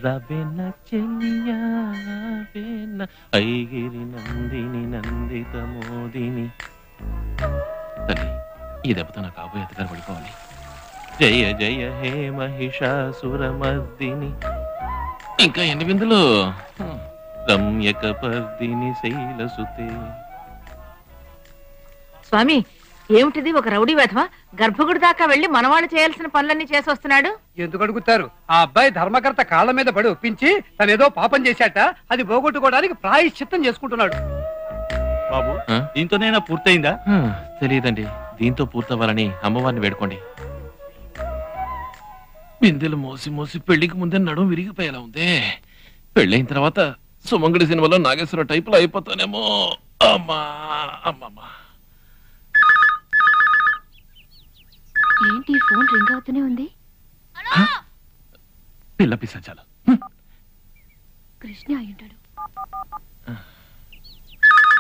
రవెన చెయ్యవెన ఐగిరి నందిని నందిత మోదిని. తల్లి ఈ దెబ్బతో నా కాబోయే అత్తగారు పడిపోవాలి. జయ జయ హే మహిషాసురమర్దిని. ఇంకా ఎన్ని బిందులు? రమ్యక పర్దిని శైలసుతే. స్వామి ఏమిటిది? ఒక రౌడీ వెధవ గర్భగుడి దాకా వెళ్లి మనవాళ్ళు చేయాల్సిన పనులన్నీ చేసి వస్తున్నాడు. ఎందుకు అడుగుతారు? ఆ అబ్బాయి ధర్మకర్త కాళ్ళ మీద పడి ఒప్పించి తనేదో పాపం చేశాట, అది పోగొట్టుకోవడానికి ప్రాయశ్చిత్తం చేసుకుంటున్నాడు. బాబు దీంతోనైనా పూర్తయిందా? తెలియదండి. దీంతో పూర్తవ్వాలని అమ్మవారిని వేడుకోండి. బిందెలు మోసి మోసి పెళ్లికి ముందే నడుం విరిగిపోయేలా ఉంది. పెళ్ళైన తర్వాత సుమంగడి సినిమాలో నాగేశ్వర టైపులో అయిపోతానేమో. అమ్మా అమ్మమ్మా. ఏంటి ఫోన్ రింగ్ అవుతూనే ఉంది? పిల్ల పిశాచాలు. కృష్ణ అయ్యుంటాడు.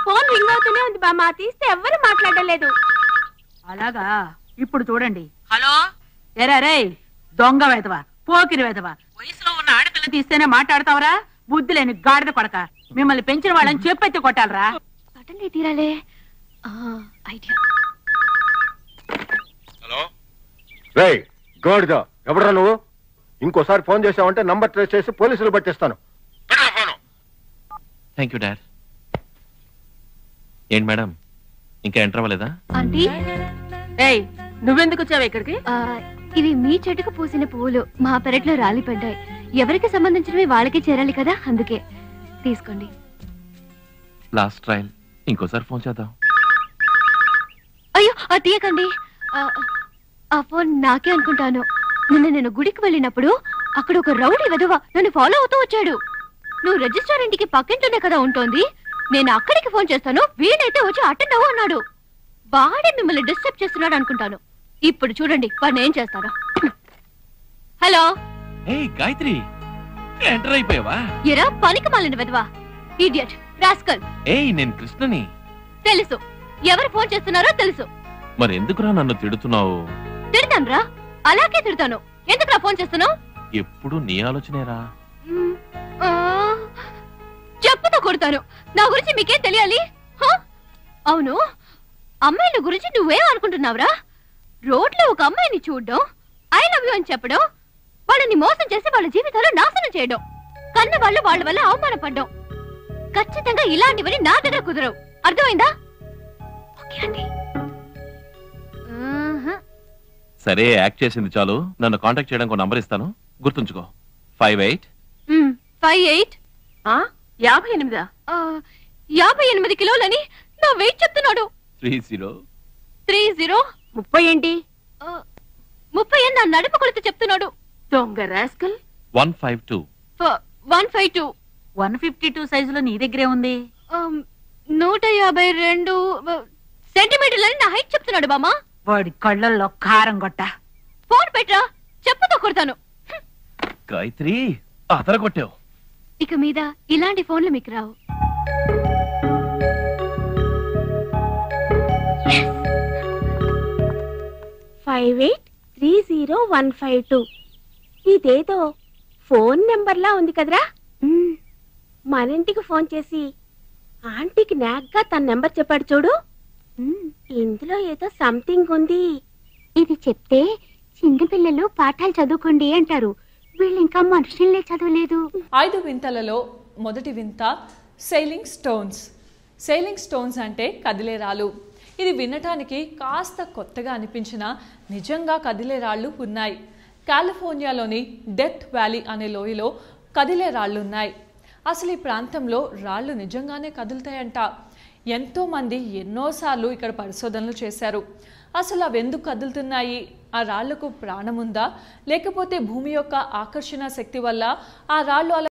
ఫోన్ రింగ్ అవుతూనే ఉంది బామ్మ, తీస్తే ఎవ్వరు మాట్లాడలేదు. అలాగా? ఇప్పుడు చూడండి. హలో, ఎరా రే దొంగ వెధవ, పోకిరి వెధవ, వయసులో ఉన్న ఆడపిల్ల తీస్తేనే మాట్లాడతావరా? బుద్ధి లేని గాడిద కొడక, మిమ్మల్ని పెంచిన వాళ్ళని చెప్పెత్తి కొట్టాలరా? పట్టండి తీరాలే. ఐడియా. హలో రే గాడిద, ఎవడరా నువ్వు? ఇంకోసారి ఫోన్ చేసావంటే నంబర్ ట్రేస్ చేసి పోలీసులు పట్టిస్తాను. Thank you dad. ఏంటి మేడం ఇంకా ఎంటర్ అవ్వలేదా? ఆంటీ, ఏయ్ నువ్వెందుకు వచ్చావు ఇక్కడికి? ఇవి మీ చెట్టుకు పూసిన పువ్వులు మా పెరట్లో రాలి పడ్డాయి. ఎవరికి సంబంధించినవి వాళ్ళకి చేరాలి కదా, అందుకే తీసుకోండి. లాస్ట్ ట్రయల్, ఇంకోసారి ఫోన్ చేద్దాం. అయ్యో అది తీయకండి. ఆ ఫోన్ నాకే అనుకుంటాను. నిన్న నేను గుడికి వెళ్ళినప్పుడు అక్కడ ఒక రౌడీ వెధవ నన్ను ఫాలో అవుతూ వచ్చాడు. నువ్వు రిజిస్టర్ ఇంటికి పక్కింటూనే కదా ఉంటోంది, నేను అక్కడికి ఫోన్ చేస్తాను, వీడైతే వచ్చి అటెండ్ అవ్వు అన్నాడు. వాడే మిమ్మల్ని డిస్టర్బ్ చేస్తున్నాడు అనుకుంటాను. ఇప్పుడు చూడండి వాడిని ఏం చేస్తారో. హలో గాయత్రి, ఎంటర్ అయిపోయావా? ఎరా పనికి మాలిన వెధవా, ఇడియట్, రాస్కల్. నేను కృష్ణని. తెలుసు, ఎవరు ఫోన్ చేస్తున్నారో తెలుసు. మరి ఎందుకురా నన్ను తిడుతున్నావు? తిడతానురా, అలాగే తిడతాను. ఎందుకురా ఫోన్ చేస్తున్నావు? ఎప్పుడు నీ ఆలోచనేరా. చెప్పుతో కొడతాను. నా గురించి మీకేం తెలియాలి? అవును, అమ్మాయిల గురించి నువ్వేం అనుకుంటున్నావురా? రోడ్లో ఒక అమ్మాయిని చూడడం, ఐ లవ్ యూ అని చెప్పడం, వాళ్ళని మోసం చేసి వాళ్ళ జీవితాలు నాశనం చేయడం, కన్న వాళ్ళు వాళ్ళ వల్ల అవమానపడ్డం, ఖచ్చితంగా ఇలాంటివన్నీ నా దగ్గర కుదరవు. అర్థమైందా? ఓకే అండి. సరే, యాక్ట్ చేసింది చాలు. నన్ను కాంటాక్ట్ చేయడానికి ఒక నంబర్ ఇస్తాను, గుర్తుంచుకో. 58 58 58. 58 కిలోలని నా వెయిట్ చెప్తున్నాడు. 30 30 ఏంటి? 30 నా నడుపు కొలిత చెప్తున్నాడు. దొంగ రాస్కల్. 152 152 152 సైజులో నీ దగ్గరే ఉంది. 152 సెంటీమీటర్లని నా హైట్ చెప్తున్నాడు బామా. వాడి కళ్ళల్లో కారం గొట్ట. ఫోన్ పెట్టరా, చెప్పుతో కొడతాను. గాయత్రి, అతర కొట్టావు. ఇక మీద ఇలాంటి ఫోన్లు మీకు రావు. 5830 ఇదేదో ఫోన్ నెంబర్లా ఉంది కదరా. మన ఇంటికి ఫోన్ చేసి ఆంటీకి నాగ్గా తన నెంబర్ చెప్పాడు చూడు. ఇందులో ఏదో సంథింగ్ ఉంది. ఇది చెప్తే చిన్నపిల్లలు పాఠాలు చదువుకోండి అంటారు. వీళ్ళు ఇంకా మనుషులే చదవలేదు. 5 వింతలలో మొదటి వింత సెయిలింగ్ స్టోన్స్. సెయిలింగ్ స్టోన్స్ అంటే కదిలే రాళ్ళు. ఇది వినటానికి కాస్త కొత్తగా అనిపించినా నిజంగా కదిలే రాళ్ళు ఉన్నాయి. కాలిఫోర్నియాలోని డెత్ వ్యాలీ అనే లోయలో కదిలే రాళ్ళు ఉన్నాయి. అసలు ఈ ప్రాంతంలో రాళ్ళు నిజంగానే కదులుతాయంట. ఎంతోమంది ఎన్నోసార్లు ఇక్కడ పరిశోధనలు చేశారు. అసలు అవి ఎందుకు కదులుతున్నాయి? ఆ రాళ్లకు ప్రాణం ఉందా, లేకపోతే భూమి యొక్క ఆకర్షణ శక్తి వల్ల ఆ రాళ్ళు అలా